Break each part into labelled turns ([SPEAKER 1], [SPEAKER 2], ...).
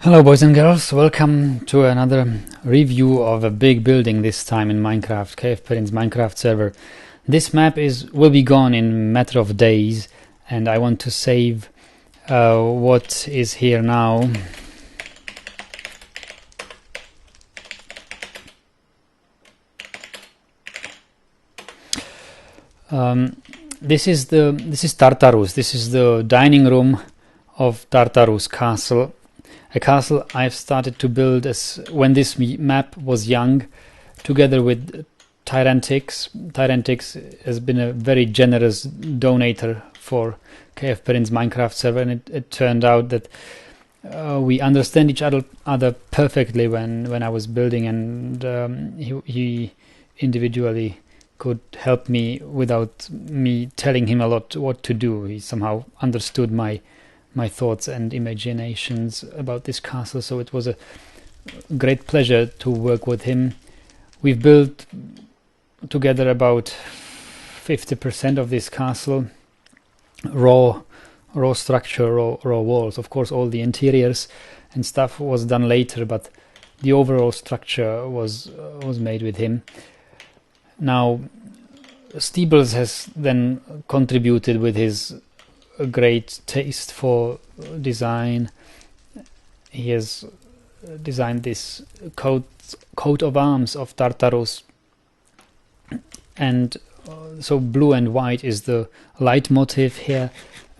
[SPEAKER 1] Hello boys and girls, welcome to another review of a big building, this time in Minecraft, KFPerin's Minecraft server. This map will be gone in a matter of days, and I want to save what is here now. This is Tartarus. This is the dining room of Tartarus castle. A castle I've started to build when this map was young, together with Tyrantix. Tyrantix has been a very generous donator for KFPerin's Minecraft server, and it turned out that we understand each other perfectly when I was building, and he individually could help me without me telling him a lot what to do. He somehow understood my thoughts and imaginations about this castle, so it was a great pleasure to work with him. We've built together about 50% of this castle, raw structure, raw walls. Of course, all the interiors and stuff was done later, but the overall structure was made with him. Now, Steebles has then contributed with his a great taste for design. He has designed this coat of arms of Tartarus, and so blue and white is the leitmotif here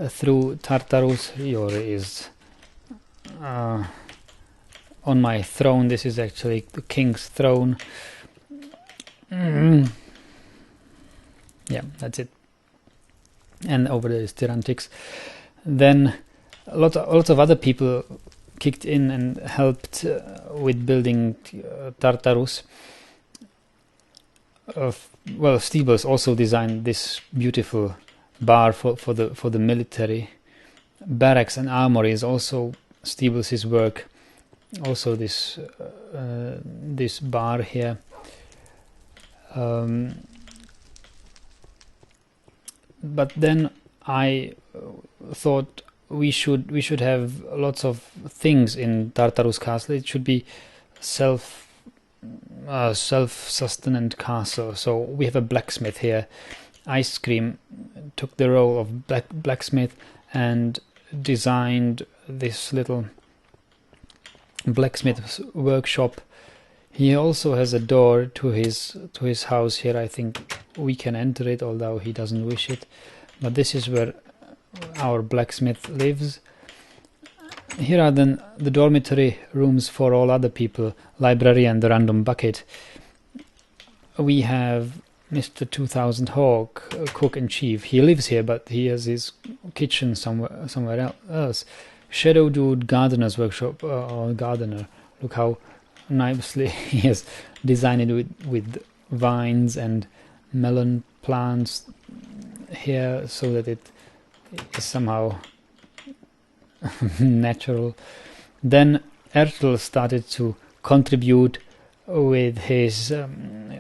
[SPEAKER 1] through Tartarus. Here is on my throne. This is actually the king's throne. Yeah, that's it. And over there is Tyrantix. Then lots of other people kicked in and helped with building Tartarus. Well, Steebles also designed this beautiful bar for the military. Barracks and armory is also Steebles' work. Also this bar here. But then I thought we should have lots of things in Tartarus castle. It should be self-sustenant castle. So we have a blacksmith here. Ice Cream took the role of blacksmith and designed this little blacksmith's workshop. He also has a door to his house here. I think we can enter it, although he doesn't wish it. But this is where our blacksmith lives. Here are then the dormitory rooms for all other people, library and the random bucket. We have Mr. 2000 Hawk, cook and chief. He lives here, but he has his kitchen somewhere else. Shadow Dude, gardener's workshop, or gardener. Look how nicely he has designed it with vines and melon plants here, so that it is somehow natural. Then Erthel started to contribute with his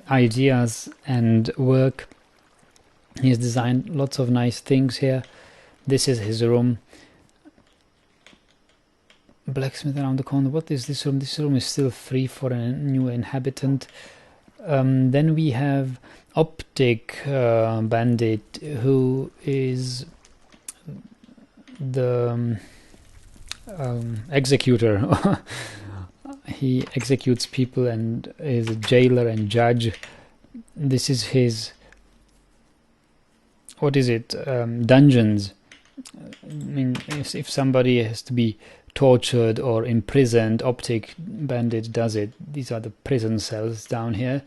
[SPEAKER 1] ideas and work. He has designed lots of nice things here. This is his room. Blacksmith around the corner. What is this room? This room is still free for a new inhabitant. Then we have Optic Bandit, who is the executor. He executes people and is a jailer and judge. This is his, what is it? Dungeons. I mean, if somebody has to be tortured or imprisoned, Optic Bandit does it. These are the prison cells down here.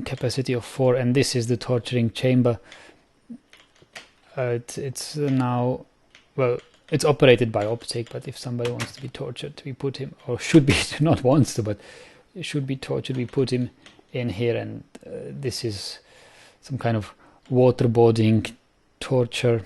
[SPEAKER 1] Capacity of 4, and this is the torturing chamber. It's now, well, it's operated by Optic, but if somebody wants to be tortured, we put him, or should be, not wants to, but should be tortured, we put him in here. And this is some kind of waterboarding torture.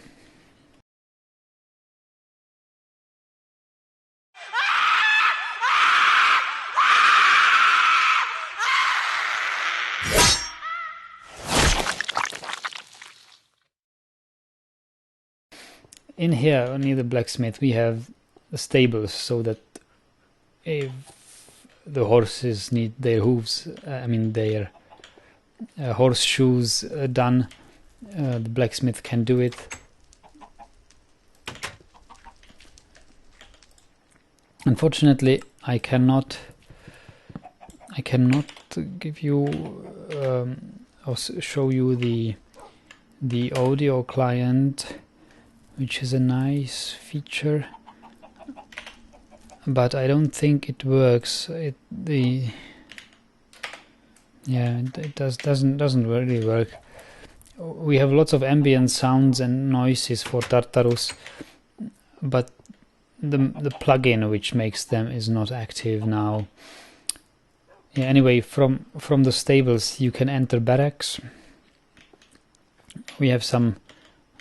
[SPEAKER 1] In here, near the blacksmith, we have stables, so that if the horses need their hooves, I mean their horseshoes done, the blacksmith can do it. Unfortunately, I cannot give you or show you the audio client, which is a nice feature, but I don't think it works. It doesn't really work. We have lots of ambient sounds and noises for Tartarus, but the plugin which makes them is not active now. Yeah, anyway, from the stables you can enter barracks. We have some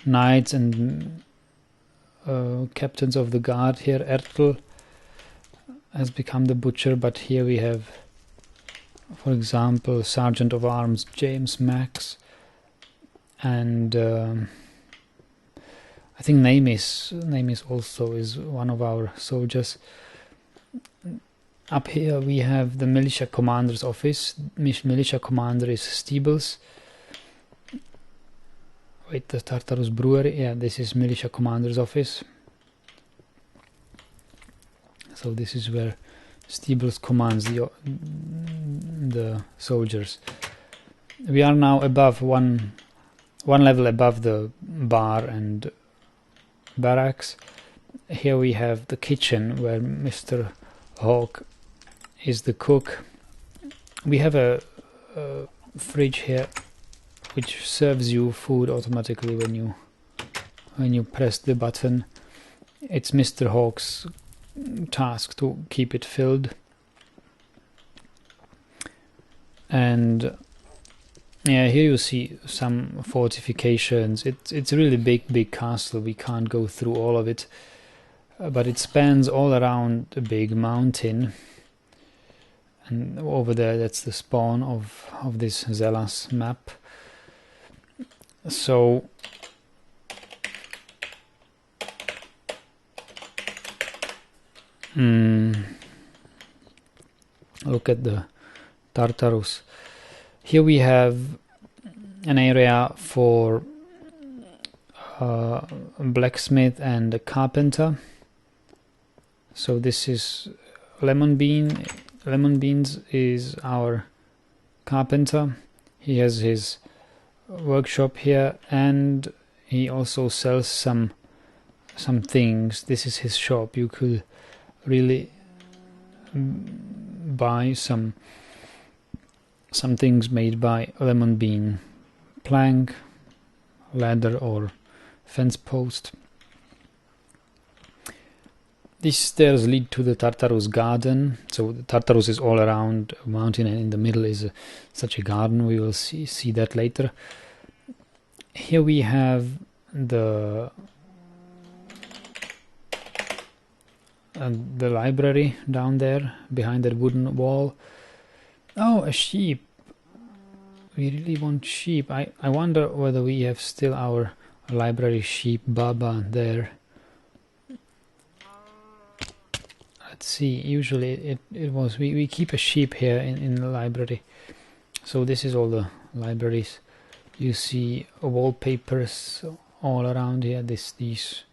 [SPEAKER 1] knights and captains of the guard here. Erthel has become the butcher, but here we have, for example, Sergeant of Arms James Max, and I think Namis also is one of our soldiers. Up here we have the militia commander's office. Militia commander is Steebles. Wait, the Tartarus Brewery. Yeah, this is militia commander's office. So this is where Steebles commands the soldiers. We are now above one level above the bar and barracks. Here we have the kitchen where Mr. Hawk is the cook. We have a fridge here which serves you food automatically when you press the button. It's Mr. Hawk's task to keep it filled. And yeah, here you see some fortifications. It's a really big castle. We can't go through all of it, but it spans all around a big mountain. And over there, that's the spawn of this Zelas map. So look at the Tartarus. Here we have an area for a blacksmith and a carpenter. So this is Lemon Bean. Lemon Beans is our carpenter. He has his workshop here, and he also sells some things. This is his shop. You could really buy some things made by Lemon Bean: plank, ladder, or fence post. These stairs lead to the Tartarus garden. So the Tartarus is all around a mountain, and in the middle is such a garden. We will see that later. Here we have the library down there behind that wooden wall. Oh, a sheep. We really want sheep. I wonder whether we have still our library sheep Baba there. Let's see. Usually it was we keep a sheep here in the library. So this is all the libraries. You see wallpapers all around here. These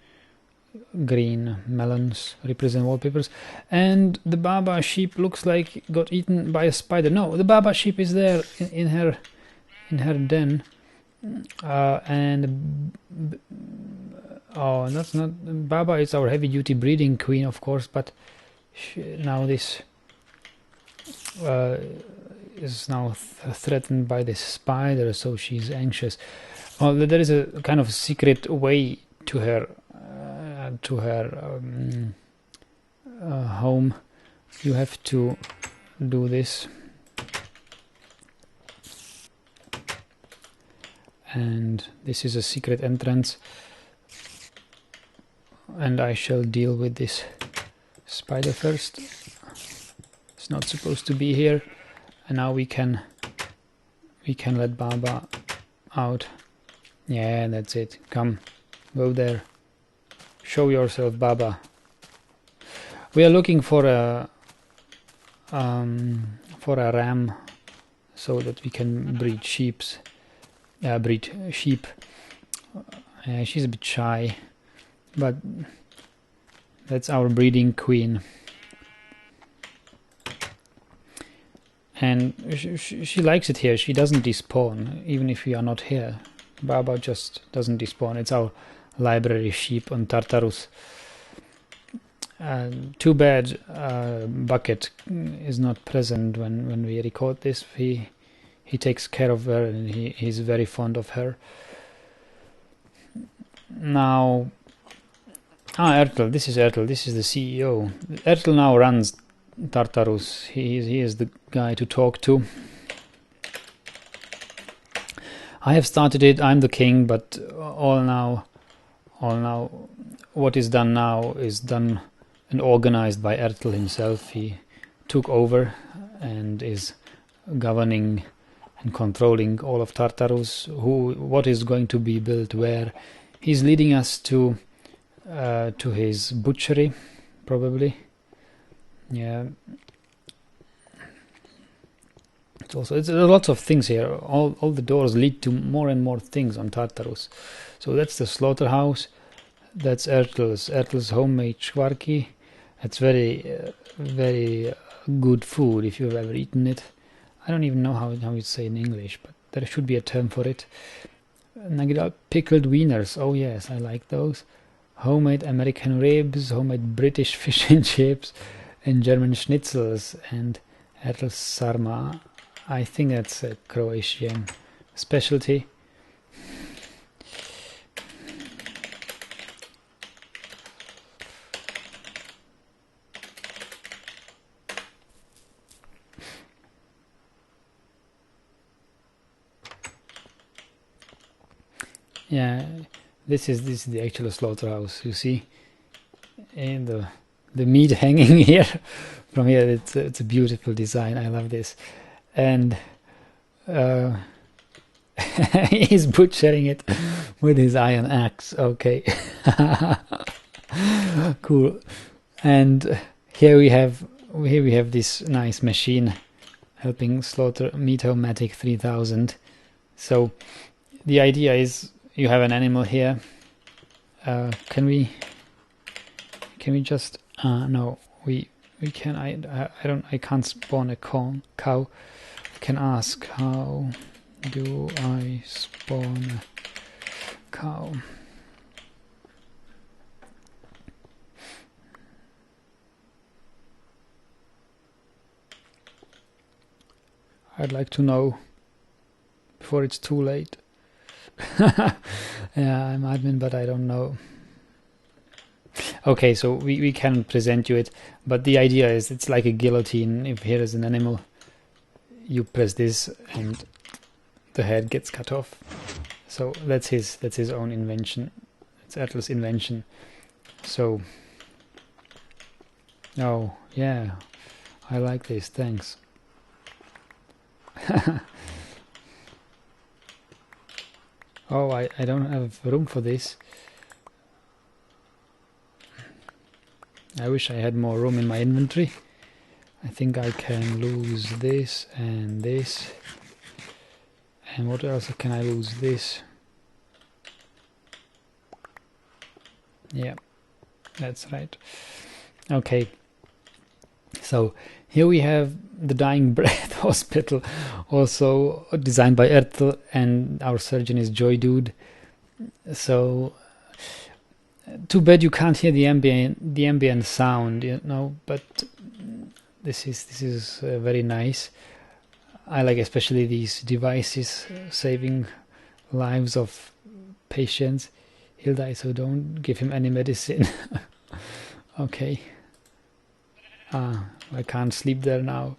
[SPEAKER 1] green melons represent wallpapers, and the Baba sheep looks like got eaten by a spider. No, the Baba sheep is there in her den, and oh, that's not Baba. Is our heavy-duty breeding queen, of course, but now this is now threatened by this spider, so she's anxious. Well, there is a kind of secret way to her home. You have to do this, and this is a secret entrance, and I shall deal with this spider first. It's not supposed to be here, and now we can let Baba out. Yeah, that's it. Come, go there. Show yourself, Baba. We are looking for a ram, so that we can breed sheep. She's a bit shy, but that's our breeding queen. And she likes it here. She doesn't despawn, even if we are not here. Baba just doesn't despawn. It's our library sheep on Tartarus. Too bad Bucket is not present when we record this. He takes care of her, and he's very fond of her. Now, Erthel. This is Erthel. This is the CEO. Erthel now runs Tartarus. He is the guy to talk to. I have started it. I'm the king, but all now, what is done now is done and organized by Erthel himself. He took over and is governing and controlling all of Tartarus. What is going to be built where? He's leading us to his butchery, probably. Yeah. It's lots of things here. All the doors lead to more and more things on Tartarus. So that's the slaughterhouse. That's Erthel's homemade shwarki. It's very good food if you've ever eaten it. I don't even know how you say in English, but there should be a term for it. Pickled wieners. Oh yes, I like those. Homemade American ribs, homemade British fish and chips, and German schnitzels, and Ertel's sarma. I think that's a Croatian specialty. Yeah, this is the actual slaughterhouse. You see, and the meat hanging here from here. It's a beautiful design. I love this. And he's butchering it with his iron axe. Okay. Cool. And here we have this nice machine helping slaughter Meat-O-Matic 3000. So the idea is you have an animal here. Can we just no, we can. I can't spawn a cow. I can ask, how do I spawn a cow? I'd like to know before it's too late. Yeah, I'm admin, but I don't know. Okay, so we can present you it, but the idea is it's like a guillotine. If here is an animal, you press this and the head gets cut off. So that's his own invention. It's Ertel's invention. So, oh yeah, I like this. Thanks. Oh, I don't have room for this. I wish I had more room in my inventory. I think I can lose this and this. And what else can I lose? This. Yeah, that's right. Okay. So here we have the Dying Breath Hospital, also designed by Erthel, and our surgeon is Joy Dude. So too bad you can't hear the ambient sound, you know, but this is very nice. I like especially these devices saving lives of patients. He'll die, so don't give him any medicine. Okay. I can't sleep there now.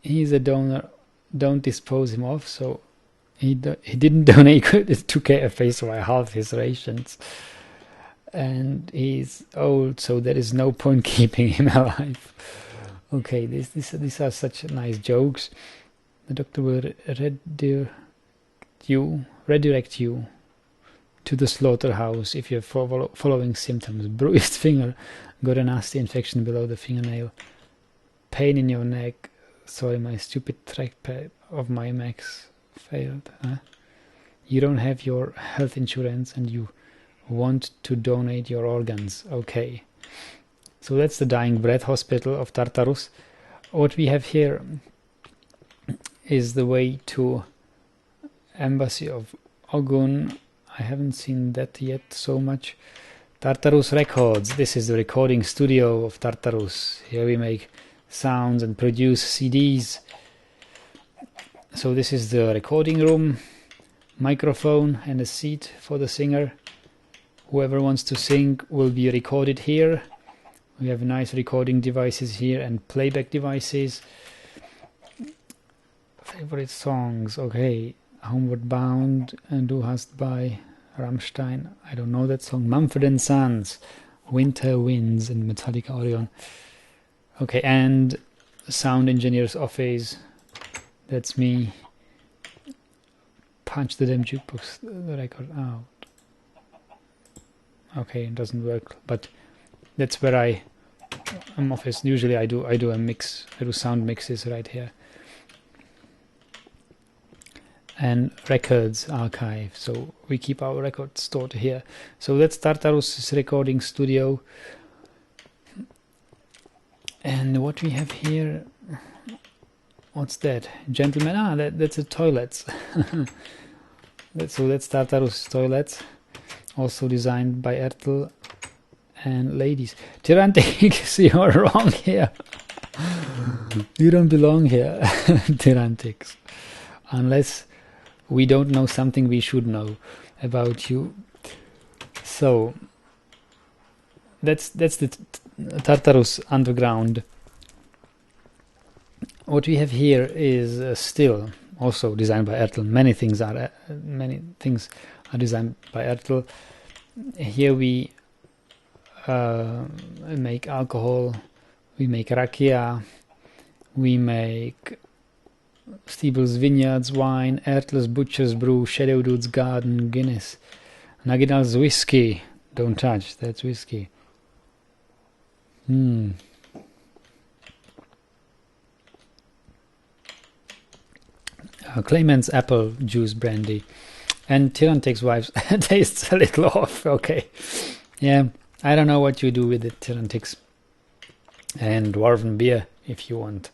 [SPEAKER 1] He's a donor. Don't dispose him off. So he didn't donate to KFPerin, so I halved his rations. And he's old, so there is no point keeping him alive. Okay, these are such nice jokes. The doctor will redirect you to the slaughterhouse if you're following symptoms. Bruised finger, got a nasty infection below the fingernail, pain in your neck. Sorry, my stupid trackpad of my Max failed. Huh? You don't have your health insurance and you want to donate your organs. Okay. So that's the Dying Breath Hospital of Tartarus. What we have here is the way to Embassy of Ogun. I haven't seen that yet so much. Tartarus Records. This is the recording studio of Tartarus. Here we make sounds and produce CDs. So this is the recording room, microphone and a seat for the singer. Whoever wants to sing will be recorded here. We have nice recording devices here and playback devices. Favorite songs, okay. Homeward Bound and Du hast by Rammstein. I don't know that song. Mumford & Sons, Winter Winds and Metallica Orion. Okay, and sound engineer's office. That's me. Punch the damn jukebox the record out. Okay, it doesn't work, but that's where I'm office. Usually I do a mix. I do sound mixes right here. And records archive, so we keep our records stored here. So that's Tartarus' recording studio. And what we have here, what's that? Gentlemen, that's a toilets. So that's Tartarus toilets, also designed by Erthel. And ladies, Tyrantix, you're wrong here. You don't belong here, Tyrantix, unless we don't know something we should know about you. So that's the Tartarus underground. What we have here is still also designed by Erthel. Many things are designed by Erthel. Here we make alcohol, we make rakia, we make Steebles Vineyards wine, Erthel's Butcher's Brew, Shadow Dude's Garden, Guinness, Naginal's whiskey. Don't touch, that's whiskey. Clayman's apple juice brandy, and Tyrantix Wives tastes a little off. Okay, yeah, I don't know what you do with it, Tyrantix, and dwarven beer if you want.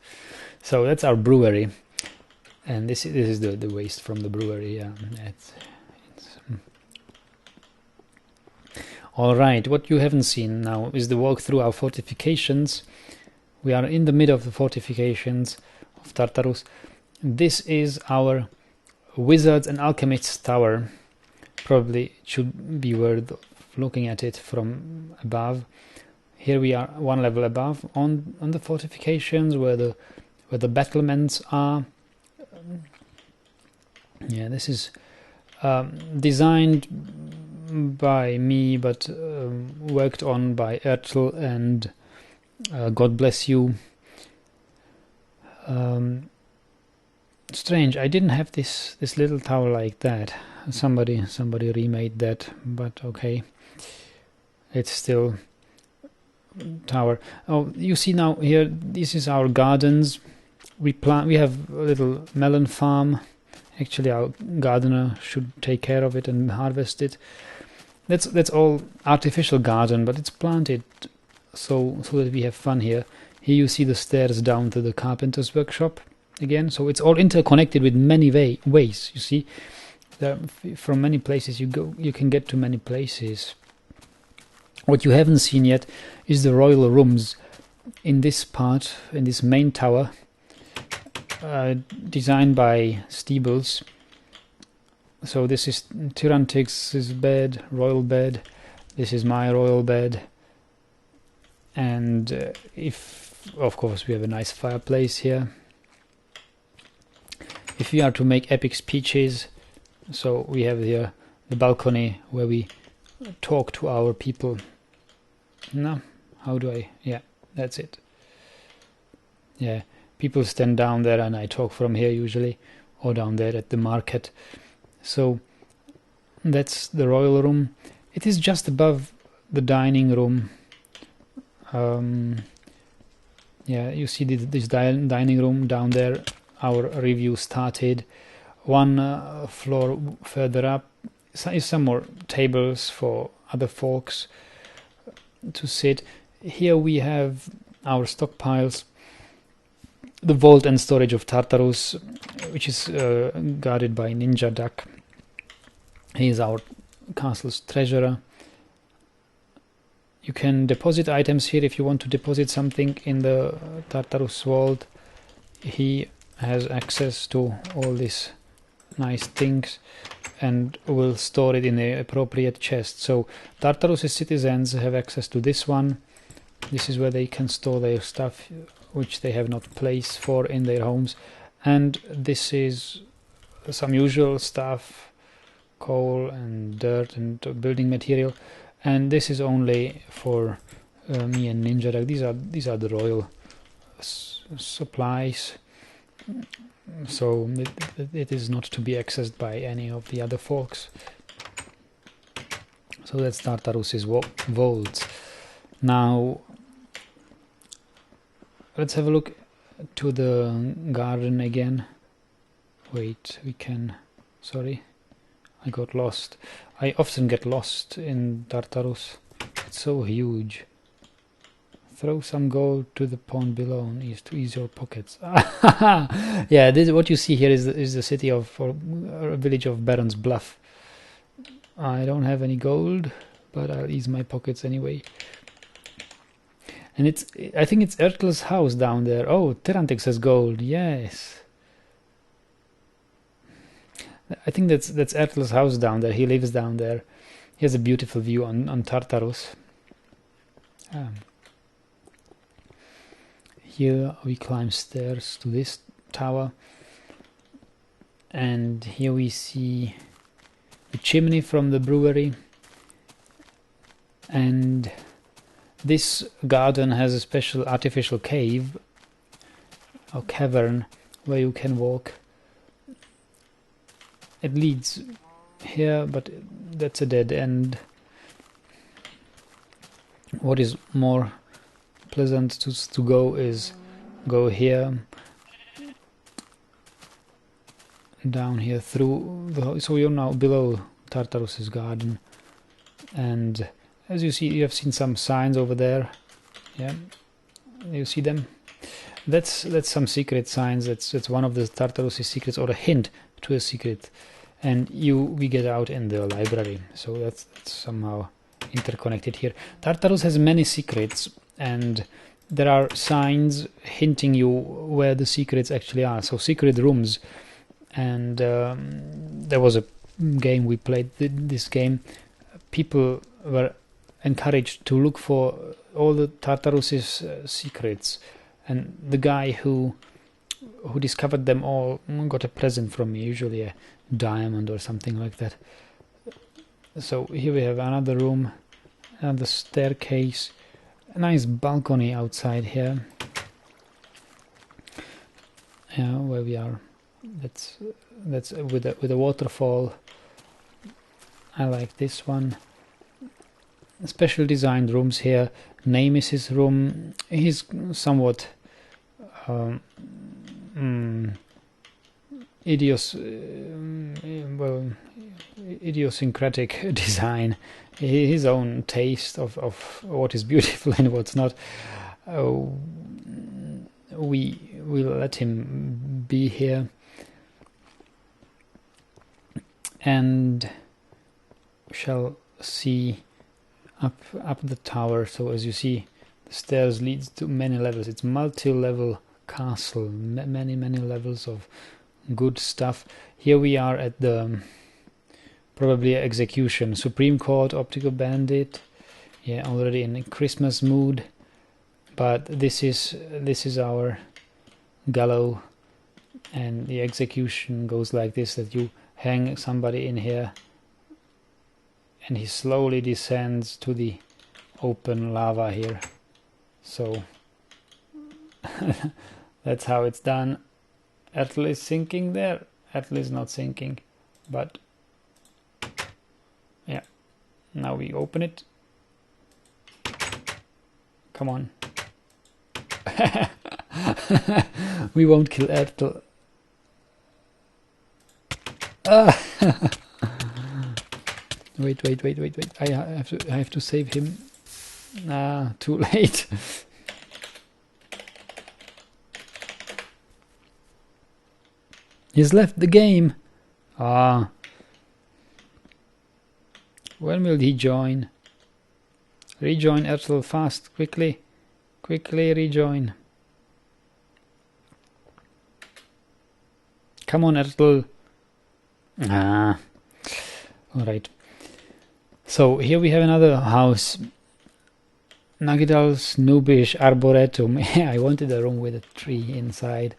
[SPEAKER 1] So that's our brewery. And this is the waste from the brewery. All right, what you haven't seen now is the walk through our fortifications. We are in the middle of the fortifications of Tartarus. This is our Wizards and Alchemists Tower. Probably should be worth looking at it from above. Here we are one level above on the fortifications where the battlements are. Yeah, this is designed by me, but worked on by Erthel, and God bless you. Strange, I didn't have this little tower like that. Somebody remade that, but okay, it's still tower. Oh, you see now here, this is our gardens. We have a little melon farm. Actually, our gardener should take care of it and harvest it. That's all artificial garden, but it's planted so that we have fun here. Here you see the stairs down to the carpenter's workshop again. So it's all interconnected with many ways. You see, from many places you can get to many places. What you haven't seen yet is the royal rooms in this part, in this main tower. Designed by Steebles. So this is Tyrantix's bed, royal bed. This is my royal bed. And of course we have a nice fireplace here. If we are to make epic speeches, so we have here the balcony where we talk to our people. No, how do I? Yeah, that's it. Yeah. People stand down there and I talk from here usually, or down there at the market. So That's the royal room. It is just above the dining room. Yeah, you see this dining room down there. Our review started. One floor further up is some more tables for other folks to sit. Here we have our stockpiles, the vault and storage of Tartarus, which is guarded by Ninja Duck. He is our castle's treasurer. You can deposit items here if you want to deposit something in the Tartarus vault. He has access to all these nice things and will store it in the appropriate chest. So Tartarus' citizens have access to this one. This is where they can store their stuff which they have not place for in their homes. And this is some usual stuff, coal and dirt and building material. And this is only for me and Ninja Duck. These are the royal supplies. So it is not to be accessed by any of the other folks. So that's Tartarus's vaults. Now let's have a look to the garden again. Wait, we can... Sorry, I got lost. I often get lost in Tartarus. It's so huge. Throw some gold to the pond below to ease your pockets. Yeah, this what you see here is the city of, or village of Baron's Bluff. I don't have any gold, but I'll ease my pockets anyway. And I think it's Erthel's house down there. Oh, Tyrantix has gold. Yes. I think that's Erthel's house down there. He lives down there. He has a beautiful view on Tartarus. Here we climb stairs to this tower, and here we see the chimney from the brewery, and this garden has a special artificial cave or cavern where you can walk. It leads here, but that's a dead end. What is more pleasant to go is go here, down here through the... So you're now below Tartarus's garden, and as you see, you have seen some signs over there. Yeah, you see them. That's some secret signs. That's one of the Tartarus's secrets, or a hint to a secret. And we get out in the library. So that's somehow interconnected here. Tartarus has many secrets, and there are signs hinting you where the secrets actually are. So secret rooms. And there was a game we played. This game, people were encouraged to look for all the Tartarus's secrets, and the guy who discovered them all got a present from me, usually a diamond or something like that. So here we have another room, another staircase, a nice balcony outside here. Yeah, where we are. That's with a waterfall. I like this one. Special designed rooms here. Nemesis' room. He's somewhat idiosyncratic design. His own taste of what is beautiful and what's not. We will let him be here. And shall see up the tower. So as you see, the stairs leads to many levels. It's multi-level castle, many levels of good stuff. Here we are at the probably execution. Supreme Court, Optical Bandit. Yeah, already in Christmas mood. But this is our gallows, and the execution goes like this: that you hang somebody in here, and he slowly descends to the open lava here. So that's how it's done. Erthel is sinking there. Erthel is not sinking, but Now we open it. Come on. We won't kill Erthel. Wait. I have to save him. Too late. He's left the game. When will he join? Rejoin Erthel fast, quickly rejoin. Come on, Erthel. Alright. So here we have another house. Nagidal's Nubish Arboretum. I wanted a room with a tree inside.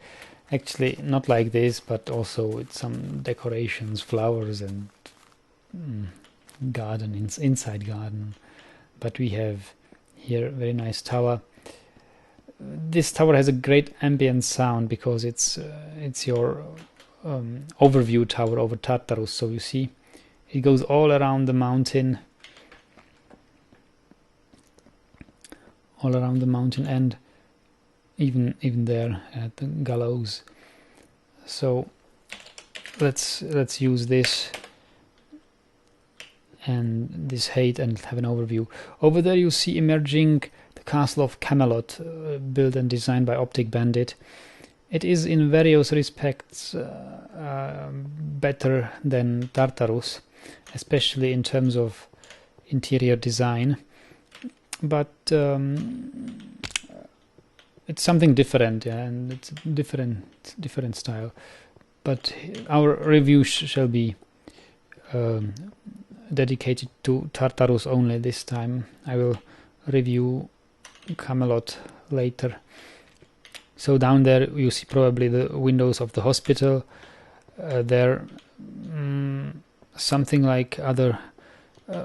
[SPEAKER 1] Actually, not like this, but also with some decorations, flowers and garden, inside garden. But we have here a very nice tower. This tower has a great ambient sound because it's your overview tower over Tartarus. So you see, it goes all around the mountain, and even there at the gallows. So let's use this and this height and have an overview. Over there you see emerging the castle of Camelot, built and designed by Optic Bandit. It is in various respects better than Tartarus, especially in terms of interior design, but it's something different, yeah, and it's different style. But our review shall be dedicated to Tartarus only this time. I will review Camelot later. So down there you see probably the windows of the hospital. There something like other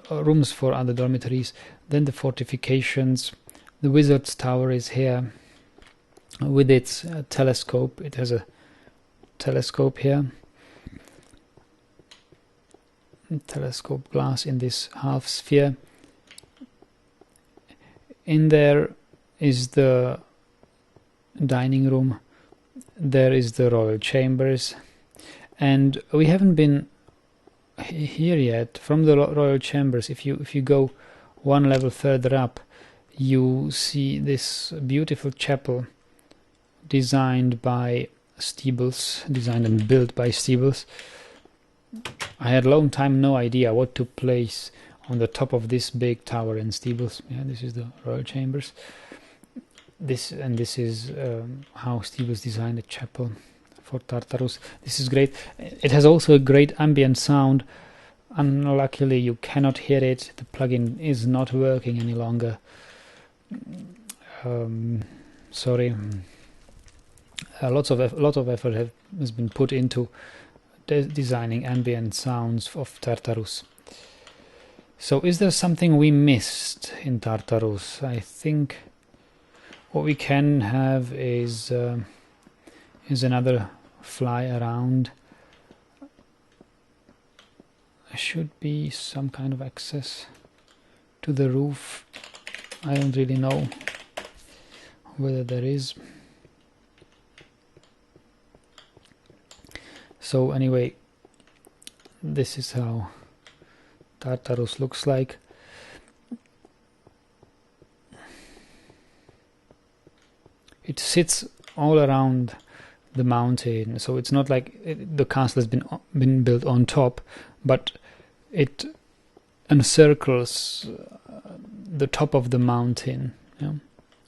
[SPEAKER 1] rooms for other dormitories. Then the fortifications. The wizard's tower is here with its telescope. It has a telescope here, telescope glass in this half sphere. In there is the dining room, there is the royal chambers, and we haven't been here yet. From the royal chambers, if you go one level further up, you see this beautiful chapel designed by Steebles, designed and built by Steebles. I had a long time no idea what to place on the top of this big tower in Steebles. Yeah, this is the royal chambers. This is how Steebles designed the chapel for Tartarus. This is great. It has also a great ambient sound. Unluckily, you cannot hear it. The plugin is not working any longer. Sorry. A lot of effort has been put into designing ambient sounds of Tartarus. So, is there something we missed in Tartarus? I think what we can have is another fly around. There should be some kind of access to the roof. I don't really know whether there is. So anyway, this is how Tartarus looks like. It sits all around the mountain, so it's not like the castle has been built on top, but it encircles the top of the mountain. Yeah,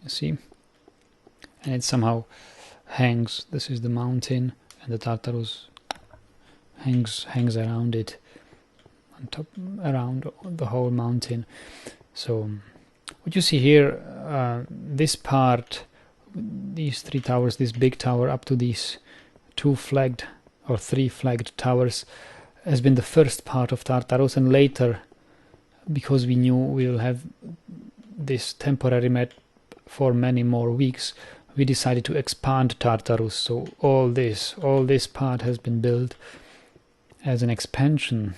[SPEAKER 1] you see, and it somehow hangs. This is the mountain, and the Tartarus hangs around it, on top, around the whole mountain. So what you see here, this part, these three towers, this big tower up to these two flagged or three flagged towers, has been the first part of Tartarus, and later, because we knew we will have this temporary map for many more weeks, we decided to expand Tartarus. So all this part has been built as an expansion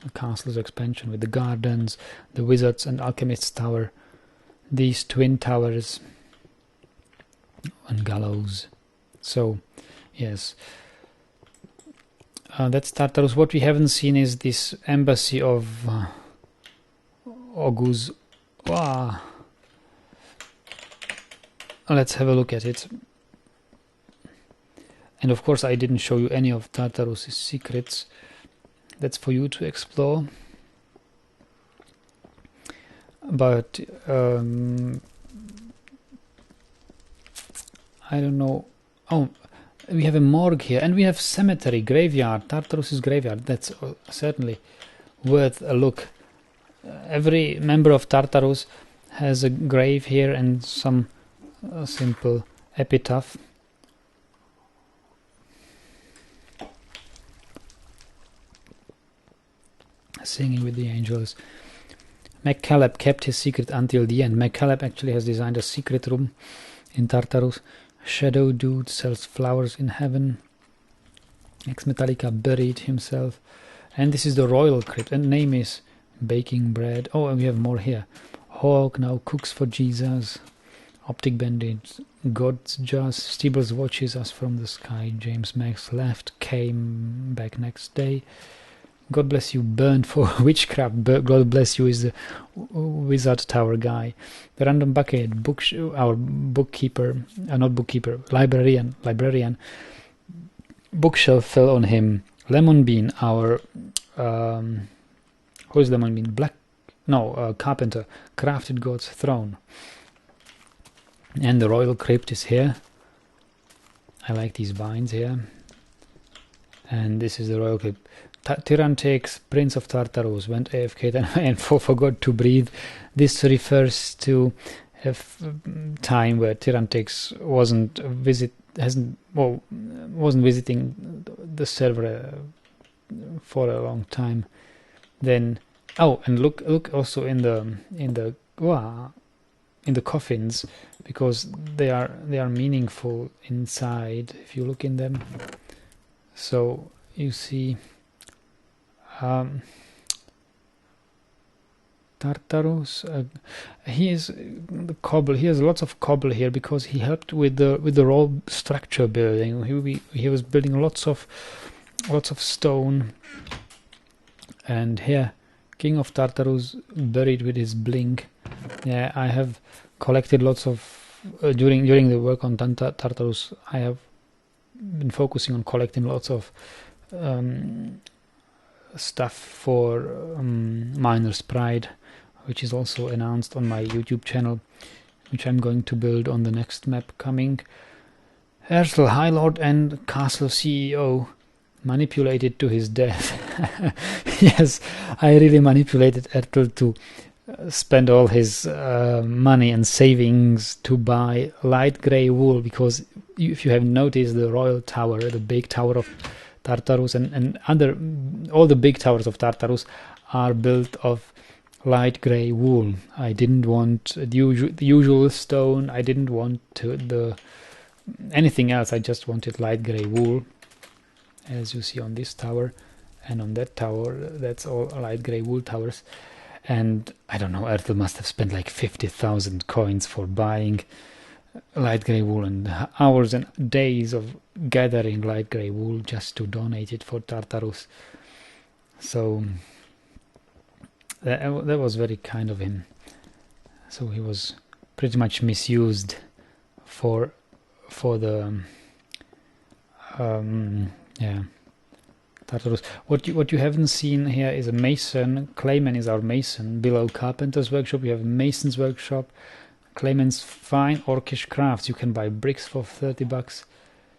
[SPEAKER 1] a castle's expansion with the gardens, the wizards and alchemists tower, these twin towers and gallows. So yes, that's Tartarus. What we haven't seen is this embassy of Oguz. Wow. Let's have a look at it. And of course I didn't show you any of Tartarus' secrets. That's for you to explore. But I don't know. Oh, we have a morgue here, and we have cemetery, graveyard, Tartarus' graveyard. That's certainly worth a look. Every member of Tartarus has a grave here and some simple epitaph. Singing with the angels. McCaleb kept his secret until the end. McCaleb actually has designed a secret room in Tartarus. Shadow Dude sells flowers in heaven. Ex Metallica buried himself. And this is the royal crypt, and name is Baking Bread. Oh, and we have more here. Hawk now cooks for Jesus. Optic Bandage. God's Just. Steebles watches us from the sky. James Max left, came back next day. God bless you, burned for witchcraft. God bless you is the wizard tower guy. The Random Bucket, our bookkeeper, not bookkeeper, librarian. Bookshelf fell on him. Lemon Bean, our who is Lemon Bean? Carpenter, crafted God's throne. And the royal crypt is here. I like these vines here. And this is the royal crypt. Tyrantix, Prince of Tartarus, went AFK and forgot to breathe. This refers to a time where Tyrantix wasn't visiting the server for a long time. Then, and look also in the coffins, because they are meaningful inside if you look in them. So you see. Tartarus, he is the cobble. He has lots of cobble here because he helped with the raw structure building. He was building lots of stone. And here, King of Tartarus buried with his bling. Yeah, I have collected lots of during the work on Tartarus. I have been focusing on collecting lots of stuff for Miner's Pride, which is also announced on my YouTube channel, which I'm going to build on the next map coming. Erthel, High Lord and Castle CEO, manipulated to his death. Yes, I really manipulated Erthel to spend all his money and savings to buy light grey wool, because if you have noticed, the royal tower, the big tower of Tartarus and all the big towers of Tartarus are built of light grey wool. I didn't want the usual stone. I didn't want anything else. I just wanted light grey wool, as you see on this tower and on that tower. That's all light grey wool towers. And I don't know, Erthel must have spent like 50,000 coins for buying light grey wool, and hours and days of gathering light grey wool just to donate it for Tartarus. So that was very kind of him. So he was pretty much misused for the Tartarus. What you haven't seen here is a mason. Clayman is our mason. Below Carpenter's workshop you have Mason's workshop. Clayman's fine orcish crafts. You can buy bricks for 30 bucks,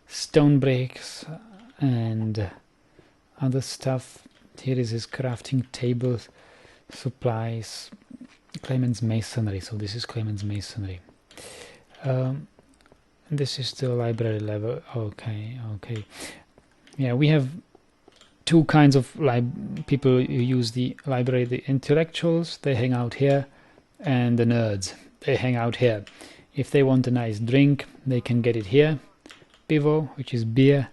[SPEAKER 1] stone bricks and other stuff. Here is his crafting table, supplies. Clayman's masonry. So this is Clayman's masonry. This is the library level. Okay. Yeah, we have two kinds of people who use the library. The intellectuals, they hang out here, and the nerds, they hang out here. If they want a nice drink, they can get it here. Pivo, which is beer,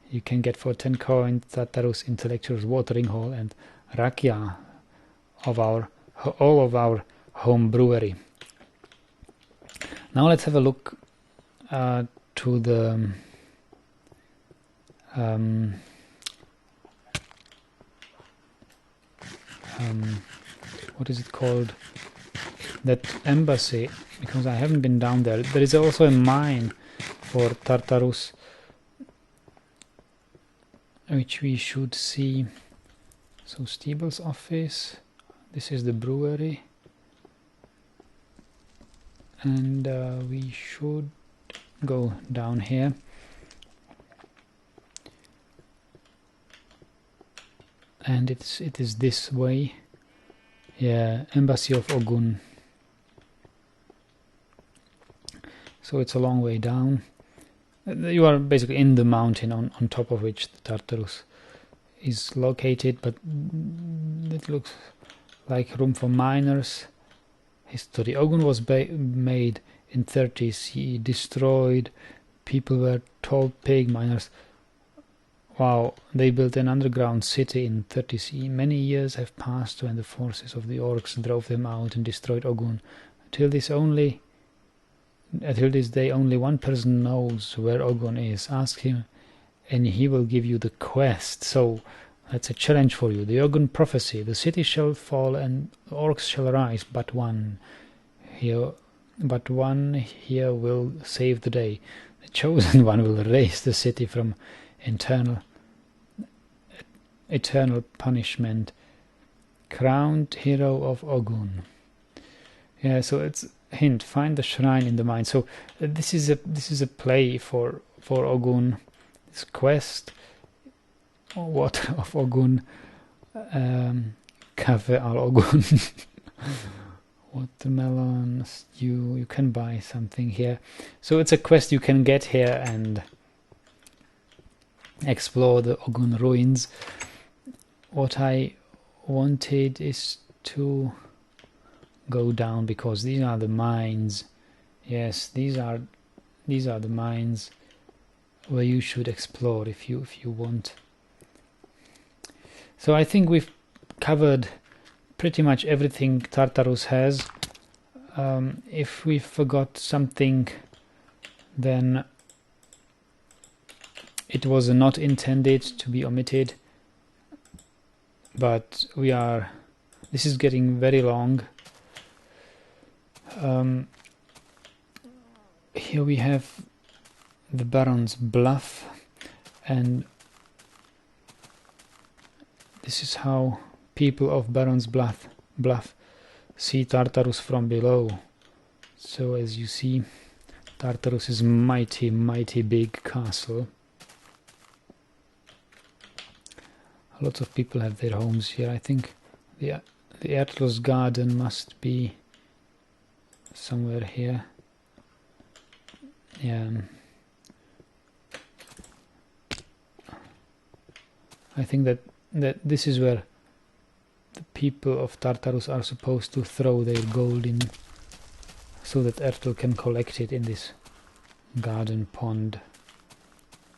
[SPEAKER 1] you can get for 10 coins. Tartarus Intellectuals Watering Hole, and rakia of all of our home brewery. Now let's have a look to the what is it called? That embassy, because I haven't been down there. There is also a mine for Tartarus, which we should see. So Steebles office, this is the brewery, and we should go down here. And it is this way. Yeah, Embassy of Ogun. So it's a long way down. You are basically in the mountain on top of which the Tartarus is located, but it looks like room for miners. History. Ogun was made in 30 CE, destroyed. People were told pig miners. Wow, they built an underground city in 30 CE. Many years have passed when the forces of the orcs drove them out and destroyed Ogun. Until this day, only one person knows where Ogun is. Ask him, and he will give you the quest. So that's a challenge for you. The Ogun prophecy: the city shall fall and the orcs shall rise, but one here will save the day. The chosen one will raise the city from eternal punishment. Crowned hero of Ogun. Yeah, so it's hint. Find the shrine in the mine. So this is a play for Ogun. This quest. Water of Ogun. Cafe al Ogun. Watermelon stew. You can buy something here. So it's a quest you can get here and explore the Ogun ruins. What I wanted is to go down, because these are the mines. Yes, these are the mines where you should explore if you want. So I think we've covered pretty much everything Tartarus has. If we forgot something, then it was not intended to be omitted, but this is getting very long. Here we have the Baron's Bluff, and this is how people of Baron's Bluff see Tartarus from below. So as you see, Tartarus is mighty big castle. Lots of people have their homes here. I think the Erthel's garden must be somewhere here. Yeah. I think that this is where the people of Tartarus are supposed to throw their gold in, so that Erthel can collect it in this garden pond,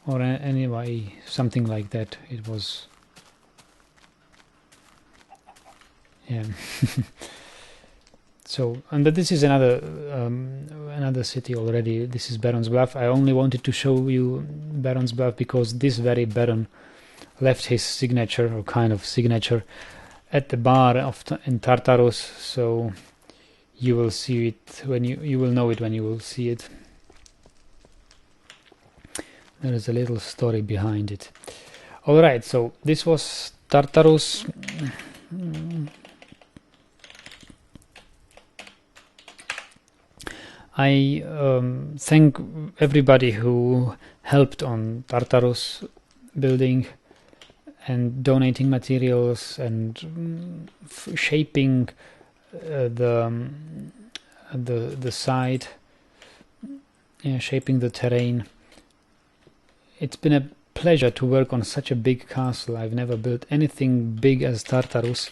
[SPEAKER 1] or anyway, something like that. It was. Yeah. So, and this is another city already. This is Baron's Bluff. I only wanted to show you Baron's Bluff because this very Baron left his signature, or kind of signature, at the bar in Tartarus. So you will see it when you will know it when you will see it. There is a little story behind it. All right. So this was Tartarus. I thank everybody who helped on Tartarus building and donating materials and shaping the site, shaping the terrain. It's been a pleasure to work on such a big castle. I've never built anything big as Tartarus.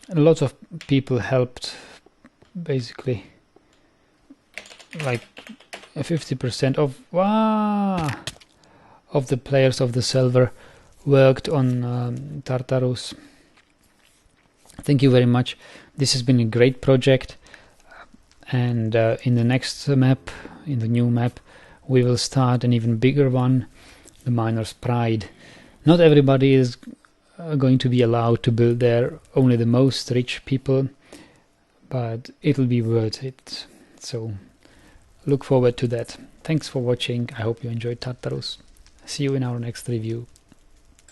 [SPEAKER 1] A lot of people helped, basically. Like 50% of the players of the server worked on Tartarus. Thank you very much. This has been a great project, and in the next map, in the new map, we will start an even bigger one, the Miner's Pride. Not everybody is going to be allowed to build there, only the most rich people, but it'll be worth it. So look forward to that. Thanks for watching. I hope you enjoyed Tartarus. See you in our next review.